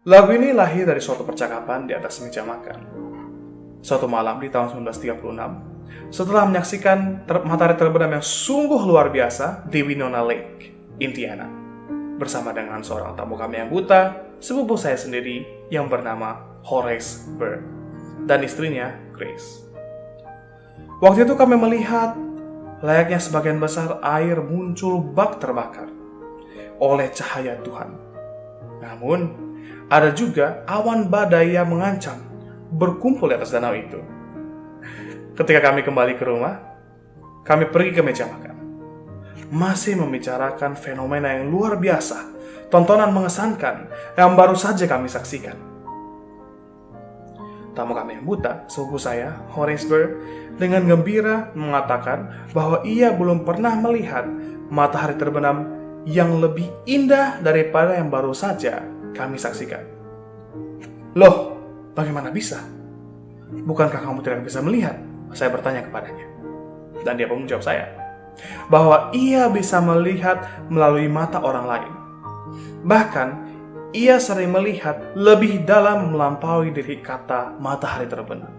Lagu ini lahir dari suatu percakapan di atas meja makan. Suatu malam di tahun 1936, setelah menyaksikan matahari terbenam yang sungguh luar biasa di Winona Lake, Indiana, bersama dengan seorang tamu kami yang buta, sepupu saya sendiri yang bernama Horace Burr, dan istrinya Grace. Waktu itu kami melihat layaknya sebagian besar air muncul bak terbakar oleh cahaya Tuhan. Namun, ada juga awan badai yang mengancam berkumpul di atas danau itu. Ketika kami kembali ke rumah, kami pergi ke meja makan, masih membicarakan fenomena yang luar biasa, tontonan mengesankan yang baru saja kami saksikan. Tamu kami yang buta, sepupu saya, Horace Burr, dengan gembira mengatakan bahwa ia belum pernah melihat matahari terbenam yang lebih indah daripada yang baru saja kami saksikan. Loh, bagaimana bisa? Bukankah kamu tidak bisa melihat? Saya bertanya kepadanya. Dan dia pun menjawab saya, bahwa ia bisa melihat melalui mata orang lain. Bahkan, ia sering melihat lebih dalam melampaui dari kata matahari terbenam.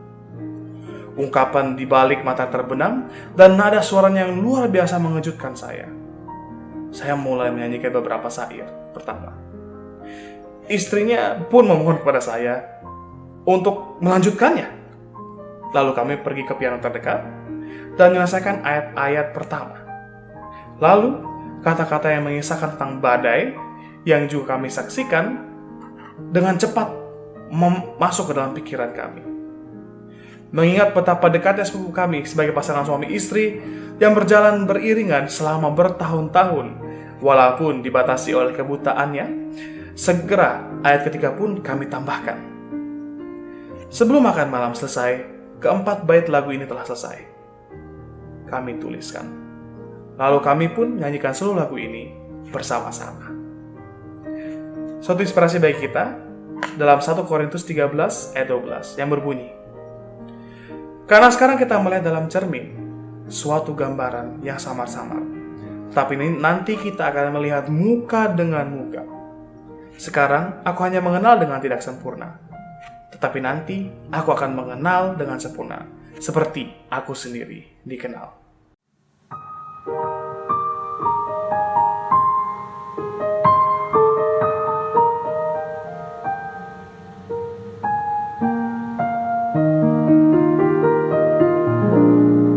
Ungkapan di balik mata terbenam dan nada suaranya yang luar biasa mengejutkan saya. Saya mulai menyanyikan beberapa syair. Pertama, istrinya pun memohon kepada saya untuk melanjutkannya. Lalu kami pergi ke piano terdekat dan menyelesaikan ayat-ayat pertama. Lalu, kata-kata yang mengisahkan tentang badai yang juga kami saksikan dengan cepat masuk ke dalam pikiran kami. Mengingat betapa dekatnya sepupu kami sebagai pasangan suami istri yang berjalan beriringan selama bertahun-tahun, walaupun dibatasi oleh kebutaannya, segera ayat ketiga pun kami tambahkan. Sebelum makan malam selesai, keempat bait lagu ini telah selesai. Kami tuliskan. Lalu kami pun menyanyikan seluruh lagu ini bersama-sama. Suatu inspirasi bagi kita dalam 1 Korintus 13 ayat 12 yang berbunyi, karena sekarang kita melihat dalam cermin suatu gambaran yang samar-samar, tapi nanti kita akan melihat muka dengan muka. Sekarang aku hanya mengenal dengan tidak sempurna, tetapi nanti aku akan mengenal dengan sempurna, seperti aku sendiri dikenal.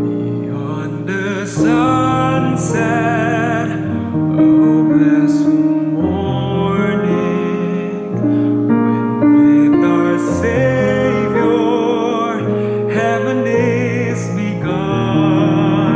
Beyond the sunset, oh blessed morning, when with our Savior heaven is begun.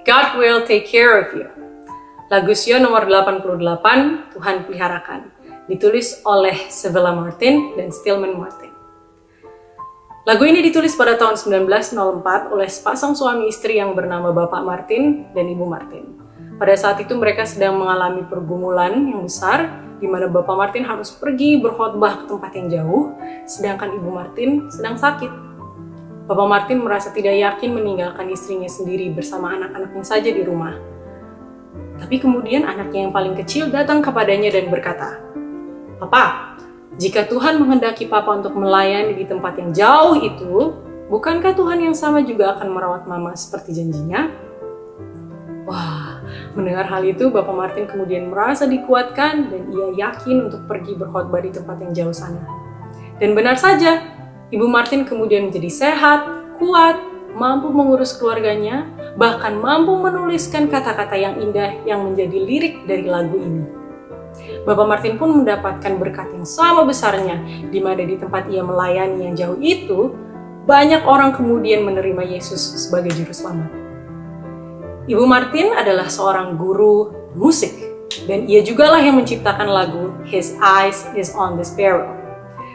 God will take care of you. Lagu Sion nomor 88, Tuhan peliharakan. Ditulis oleh Sevilla Martin dan Stillman Martin. Lagu ini ditulis pada tahun 1904 oleh sepasang suami istri yang bernama Bapak Martin dan Ibu Martin. Pada saat itu mereka sedang mengalami pergumulan yang besar, di mana Bapak Martin harus pergi berkhotbah ke tempat yang jauh, sedangkan Ibu Martin sedang sakit. Bapak Martin merasa tidak yakin meninggalkan istrinya sendiri bersama anak-anaknya saja di rumah. Tapi kemudian anaknya yang paling kecil datang kepadanya dan berkata, "Papa, jika Tuhan menghendaki Papa untuk melayani di tempat yang jauh itu, bukankah Tuhan yang sama juga akan merawat Mama seperti janjinya?" Wah, mendengar hal itu Bapak Martin kemudian merasa dikuatkan dan ia yakin untuk pergi berkhotbah di tempat yang jauh sana. Dan benar saja, Ibu Martin kemudian menjadi sehat, kuat, mampu mengurus keluarganya, bahkan mampu menuliskan kata-kata yang indah yang menjadi lirik dari lagu ini. Bapak Martin pun mendapatkan berkat yang sama besarnya, di mana di tempat ia melayani yang jauh itu, banyak orang kemudian menerima Yesus sebagai juru selamat. Ibu Martin adalah seorang guru musik, dan ia jugalah yang menciptakan lagu His Eyes is on the Sparrow.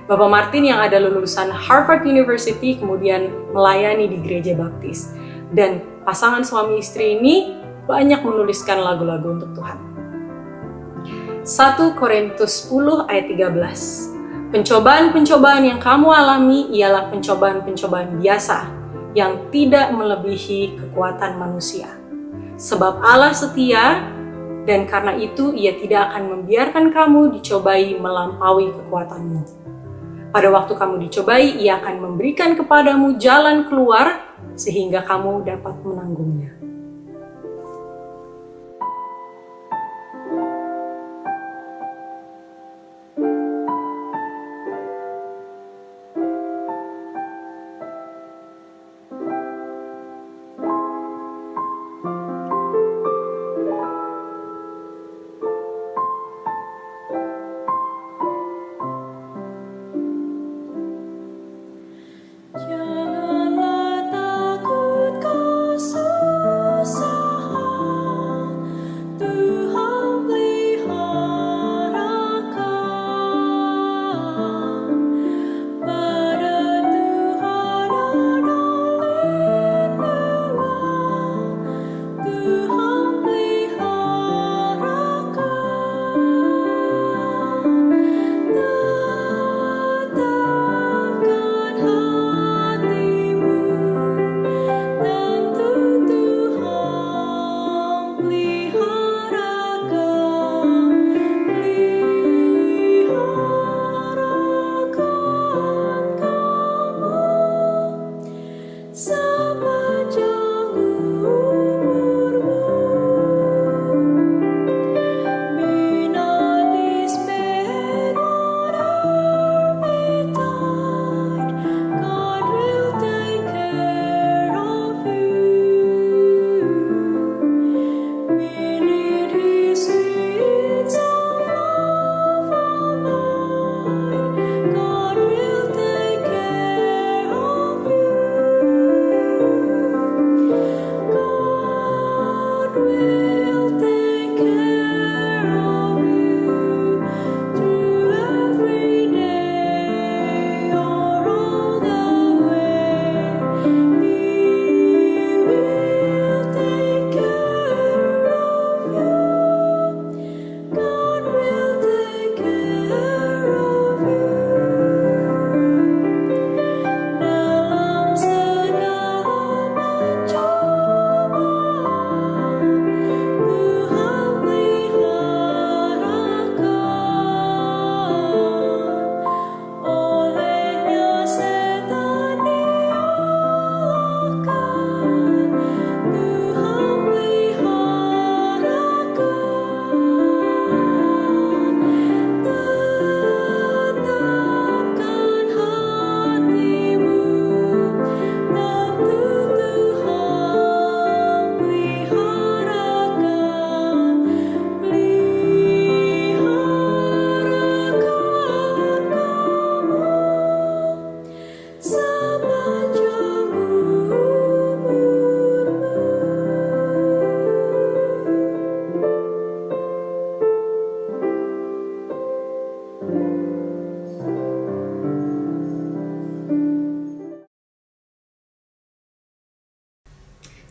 Bapak Martin yang ada lulusan Harvard University kemudian melayani di gereja baptis. Dan pasangan suami istri ini banyak menuliskan lagu-lagu untuk Tuhan. 1 Korintus 10 ayat 13. Pencobaan-pencobaan yang kamu alami ialah pencobaan-pencobaan biasa yang tidak melebihi kekuatan manusia. Sebab Allah setia dan karena itu ia tidak akan membiarkan kamu dicobai melampaui kekuatanmu. Pada waktu kamu dicobai, ia akan memberikan kepadamu jalan keluar sehingga kamu dapat menanggungnya. Janganlah takut kau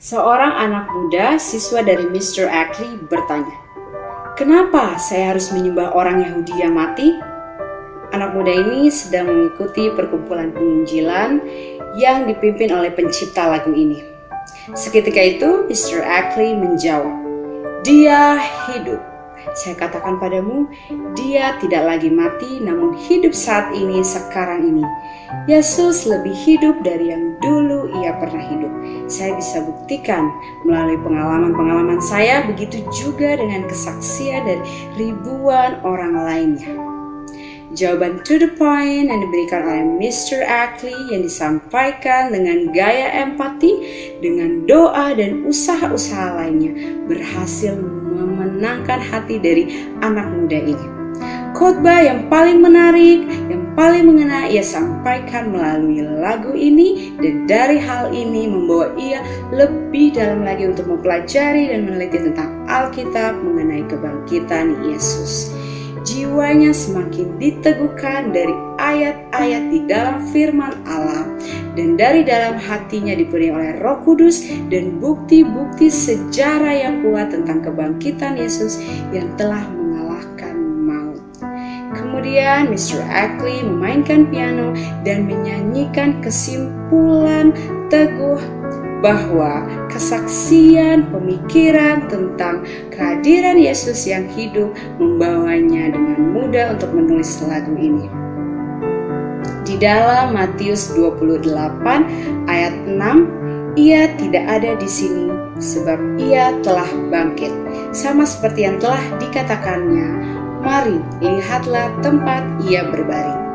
Seorang anak muda, siswa dari Mr. Ackley bertanya, "Kenapa saya harus menyembah orang Yahudi yang mati?" Anak muda ini sedang mengikuti perkumpulan penginjilan yang dipimpin oleh pencipta lagu ini. Seketika itu, Mr. Ackley menjawab, "Dia hidup. Saya katakan padamu, dia tidak lagi mati, namun hidup saat ini, sekarang ini. Yesus lebih hidup dari yang dulu ia pernah hidup. Saya bisa buktikan melalui pengalaman-pengalaman saya, begitu juga dengan kesaksian dari ribuan orang lainnya." Jawaban to the point yang diberikan oleh Mr. Ackley yang disampaikan dengan gaya empati, dengan doa dan usaha-usaha lainnya berhasil memenangkan hati dari anak muda ini. Khotbah yang paling menarik, yang paling mengena ia sampaikan melalui lagu ini, dan dari hal ini membawa ia lebih dalam lagi untuk mempelajari dan meneliti tentang Alkitab mengenai kebangkitan Yesus. Jiwanya semakin diteguhkan dari ayat-ayat di dalam firman Allah, dan dari dalam hatinya dipenuhi oleh Roh Kudus dan bukti-bukti sejarah yang kuat tentang kebangkitan Yesus yang telah mengalahkan maut. Kemudian Mr. Ackley memainkan piano dan menyanyikan kesimpulan teguh bahwa kesaksian pemikiran tentang kehadiran Yesus yang hidup membawanya dengan mudah untuk menulis lagu ini. Di dalam Matius 28 ayat 6, "Ia tidak ada di sini sebab ia telah bangkit. Sama seperti yang telah dikatakannya, mari lihatlah tempat ia berbaring."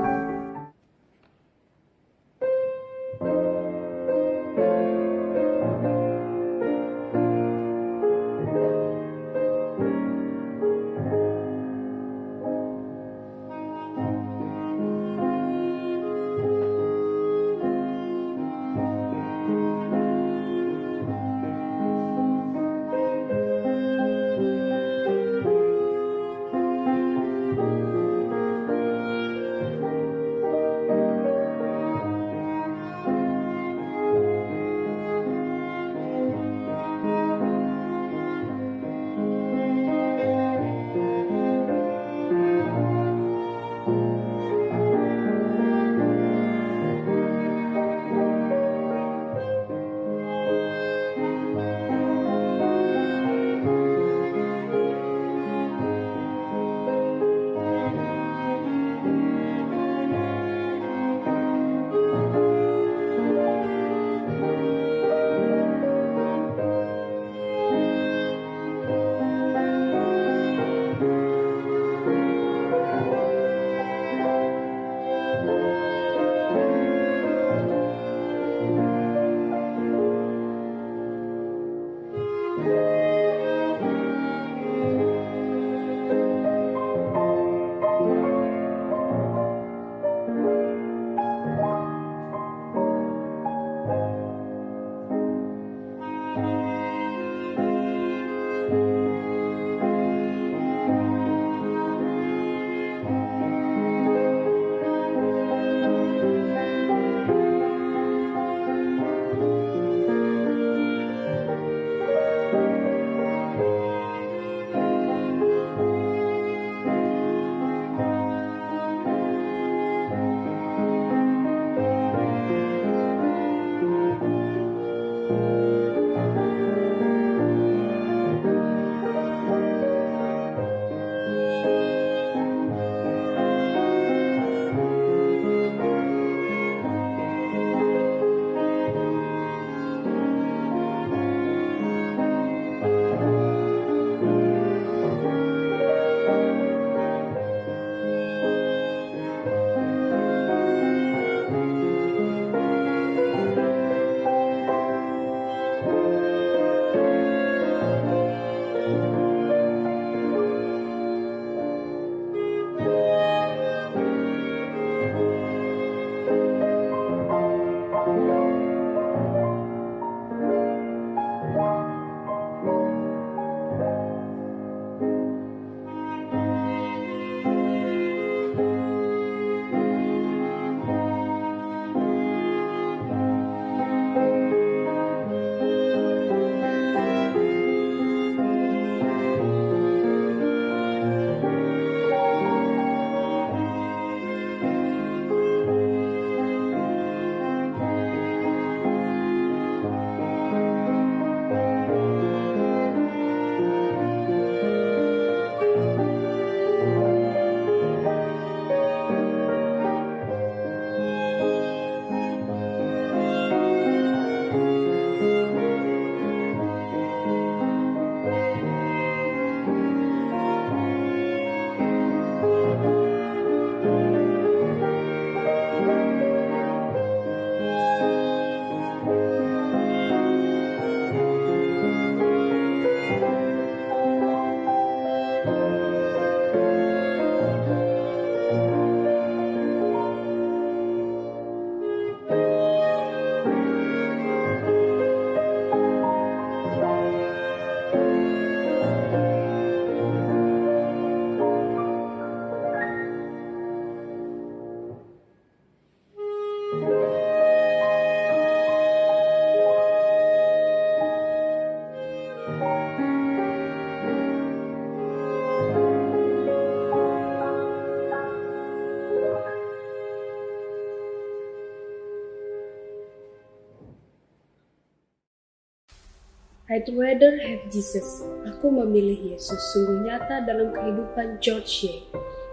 I'd rather have Jesus. Aku memilih Yesus. Sungguh nyata dalam kehidupan George Ye.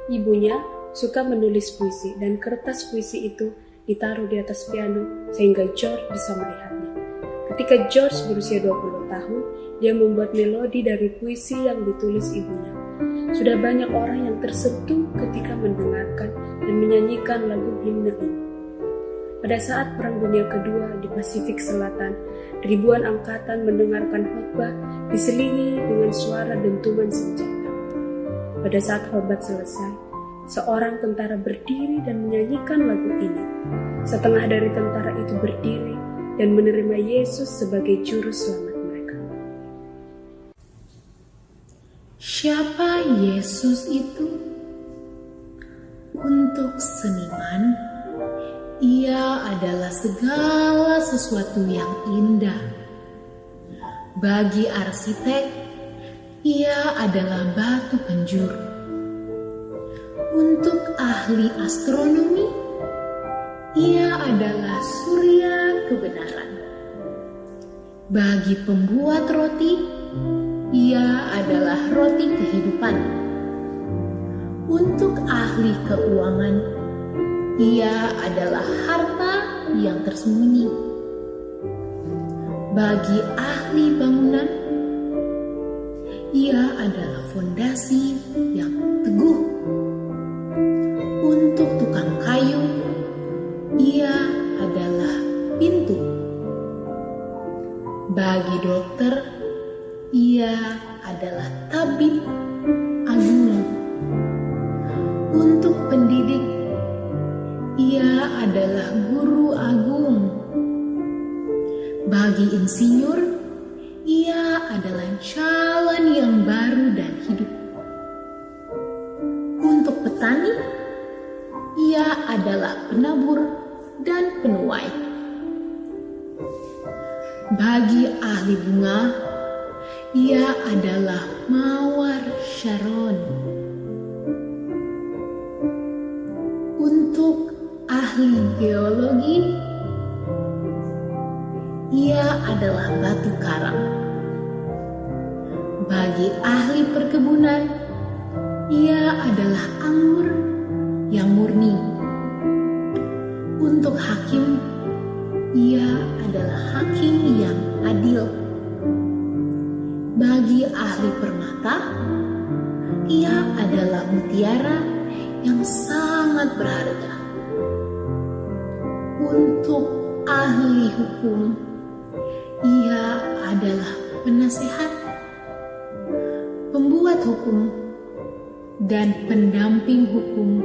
Ibunya suka menulis puisi dan kertas puisi itu ditaruh di atas piano sehingga George bisa melihatnya. Ketika George berusia 20 tahun, dia membuat melodi dari puisi yang ditulis ibunya. Sudah banyak orang yang tersentuh ketika mendengarkan dan menyanyikan lagu himne ini. Pada saat Perang Dunia Kedua di Pasifik Selatan, ribuan angkatan mendengarkan khotbah diselingi dengan suara dentuman senjata. Pada saat khotbah selesai, seorang tentara berdiri dan menyanyikan lagu ini. Setengah dari tentara itu berdiri dan menerima Yesus sebagai juru selamat mereka. Siapa Yesus itu? Untuk seniman, ia adalah segala sesuatu yang indah. Bagi arsitek, ia adalah batu penjuru. Untuk ahli astronomi, ia adalah surya kebenaran. Bagi pembuat roti, ia adalah roti kehidupan. Untuk ahli keuangan, ia adalah harta yang tersembunyi. Bagi ahli bangunan, ia adalah fondasi yang teguh. Untuk tukang kayu, ia adalah pintu. Bagi dokter, ia adalah tabib agung. Untuk pendidik, ia adalah guru agung. Bagi insinyur, ia adalah jalan yang baru dan hidup. Untuk petani, ia adalah penabur dan penuai. Bagi ahli bunga, ia adalah mawar Sharon. Untuk ahli geologi, ia adalah batu karang. Bagi ahli perkebunan, ia adalah anggur yang murni. Untuk hakim, ia adalah hakim yang adil. Bagi ahli permata, ia adalah mutiara yang sangat berharga. Untuk ahli hukum, ia adalah penasehat, pembuat hukum, dan pendamping hukum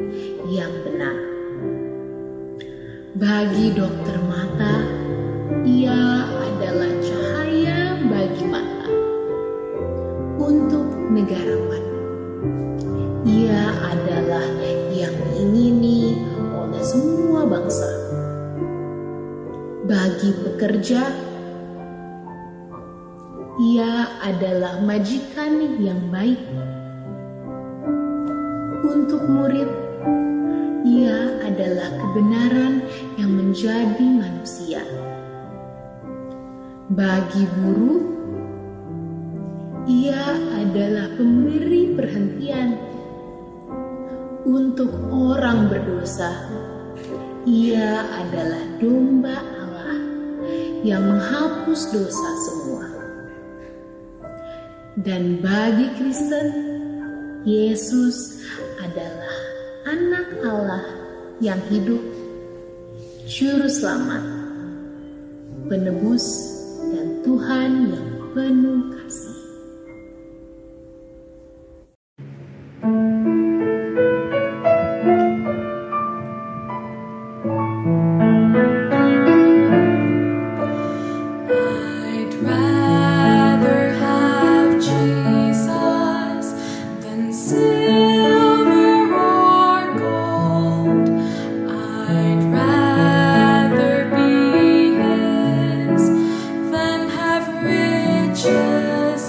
yang benar. Bagi dokter mata, ia adalah cahaya bagi mata. Untuk negarawan, ia adalah yang diingini oleh semua bangsa. Bagi pekerja, ia adalah majikan yang baik. Untuk murid, ia adalah kebenaran yang menjadi manusia. Bagi buruh, ia adalah pemberi perhentian. Untuk orang berdosa, ia adalah domba Allah yang menghapus dosa semua. Dan bagi Kristen, Yesus adalah anak Allah yang hidup, juru selamat, penebus, dan Tuhan yang penuh kasih. I'd rather have Jesus than silver or gold. I'd rather be His than have riches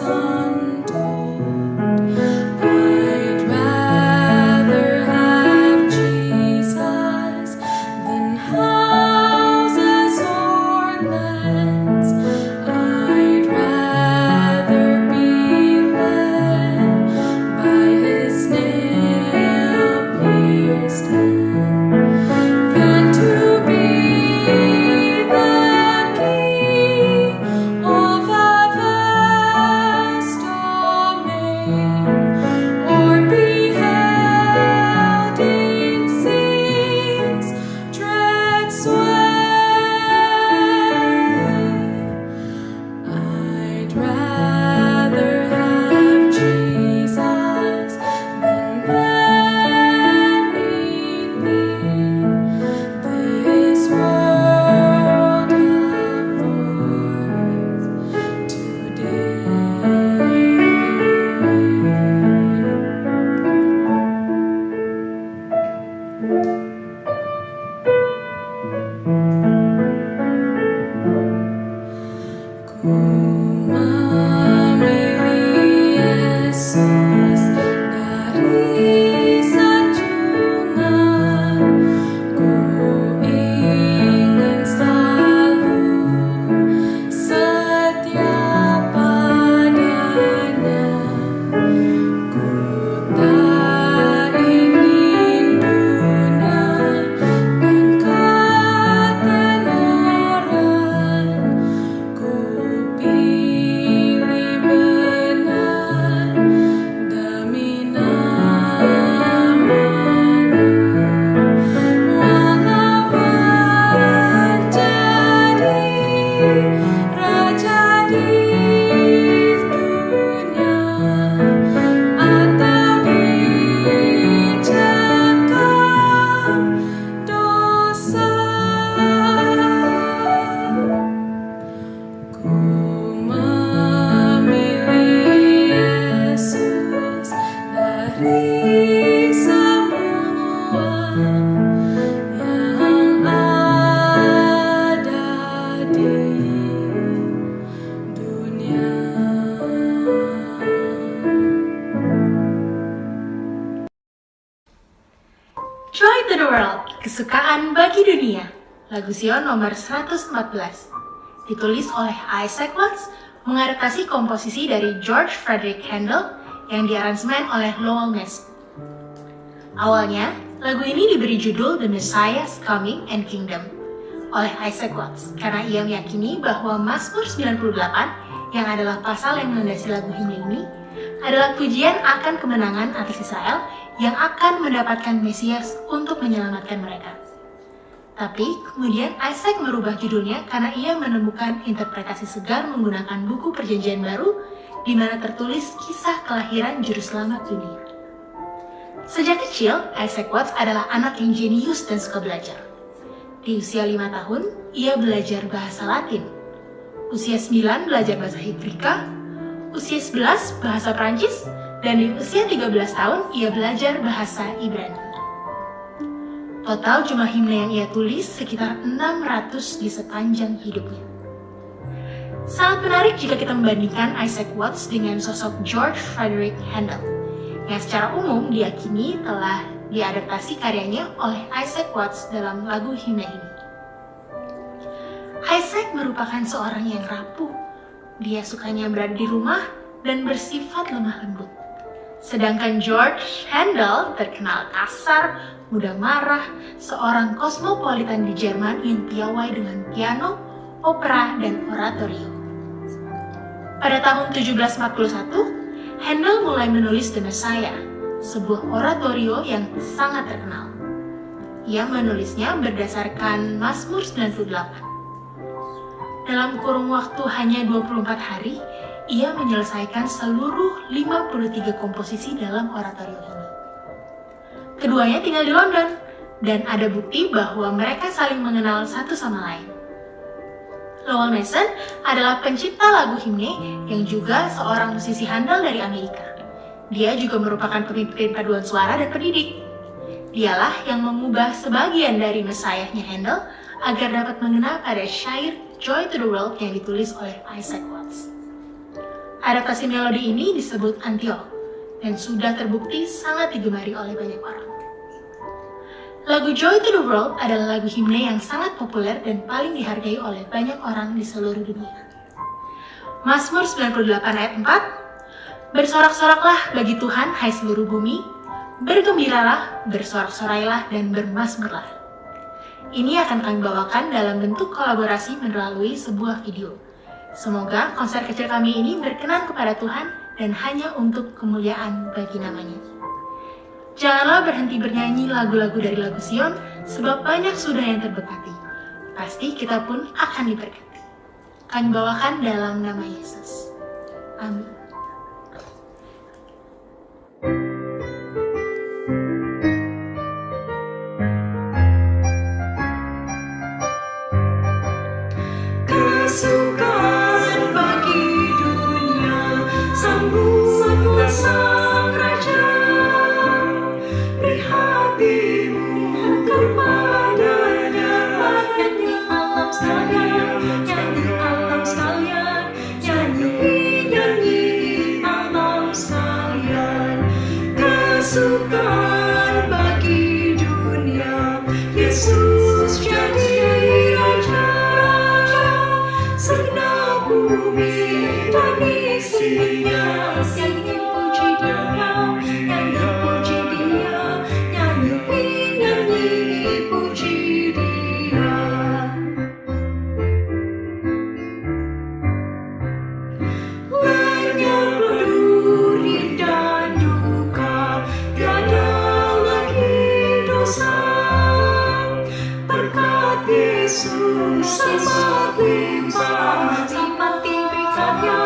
Ku memilih Yesus dari sanjungan, ku ingin selalu setia padanya. Ku tak ingin dunia dan ketenaran, ku pilih benar demi namanya. Walau menjadi raja di dunia atau dicekam dosa, ku memilih Yesus dari semua yang ada di dunia. Joy to the World, kesukaan bagi dunia. Lagu Sion nomor 114. Ditulis oleh Isaac Watts, mengadaptasi komposisi dari George Frederick Handel yang diaransemen oleh Lowell Mason. Awalnya, lagu ini diberi judul The Messiah's Coming and Kingdom oleh Isaac Watts karena ia meyakini bahwa Mazmur 98 yang adalah pasal yang melandasi lagu himne ini adalah pujian akan kemenangan atas Israel yang akan mendapatkan Mesias untuk menyelamatkan mereka. Tapi kemudian Isaac merubah judulnya karena ia menemukan interpretasi segar menggunakan buku Perjanjian Baru di mana tertulis kisah kelahiran Juru Selamat dunia. Sejak kecil, Isaac Watts adalah anak yang jenius dan suka belajar. Di usia 5 tahun, ia belajar bahasa Latin. Usia 9 belajar bahasa Hebrika, usia 11 bahasa Prancis, dan di usia 13 tahun ia belajar bahasa Ibrani. Total jumlah himne yang ia tulis sekitar 600 di sepanjang hidupnya. Sangat menarik jika kita membandingkan Isaac Watts dengan sosok George Frederick Handel, yang secara umum diyakini telah diadaptasi karyanya oleh Isaac Watts dalam lagu himne ini. Isaac merupakan seorang yang rapuh. Dia sukanya berada di rumah dan bersifat lemah lembut. Sedangkan George Handel terkenal kasar, mudah marah, seorang kosmopolitan di Jerman yang piawai dengan piano, opera, dan oratorio. Pada tahun 1741, Handel mulai menulis The Messiah, sebuah oratorio yang sangat terkenal. Ia menulisnya berdasarkan Mazmur 98. Dalam kurun waktu hanya 24 hari, ia menyelesaikan seluruh 53 komposisi dalam oratorio ini. Keduanya tinggal di London, dan ada bukti bahwa mereka saling mengenal satu sama lain. Lowell Mason adalah pencipta lagu himne yang juga seorang musisi handal dari Amerika. Dia juga merupakan pemimpin paduan suara dan pendidik. Dialah yang mengubah sebagian dari Messiah-nya Handel agar dapat mengena pada syair Joy to the World yang ditulis oleh Isaac Watts. Adaptasi melodi ini disebut Antioch dan sudah terbukti sangat digemari oleh banyak orang. Lagu Joy to the World adalah lagu himne yang sangat populer dan paling dihargai oleh banyak orang di seluruh dunia. Mazmur 98 ayat 4, bersorak-soraklah bagi Tuhan hai seluruh bumi, bergembiralah, bersorak-sorailah dan bermazmurlah. Ini akan kami bawakan dalam bentuk kolaborasi melalui sebuah video. Semoga konser kecil kami ini berkenan kepada Tuhan dan hanya untuk kemuliaan bagi namanya. Janganlah berhenti bernyanyi lagu-lagu dari lagu Sion, sebab banyak sudah yang terberkati. Pasti kita pun akan diberkati. Kami bawakan dalam nama Yesus. Amin. Kesukaan bagi dunia, sambut sang raja. Beri hatimu kepadanya, sekalian, nyanyi alam sekalian, nyanyi alam sekalian. Kesukaan bagi dunia, Yesus jadi Raja, segenap bumi dan isinya. Nyanyi puji Dia, nyanyi puji Dia, nyanyi puji Dia. Lenyaplah duri dan duka, tiada lagi dosa. Berkat Yesus selamat limpah, selamat diberikannya,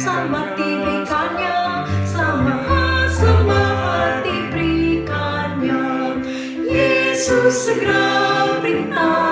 selamat diberikannya, selamat diberikannya. Yesus segera perintah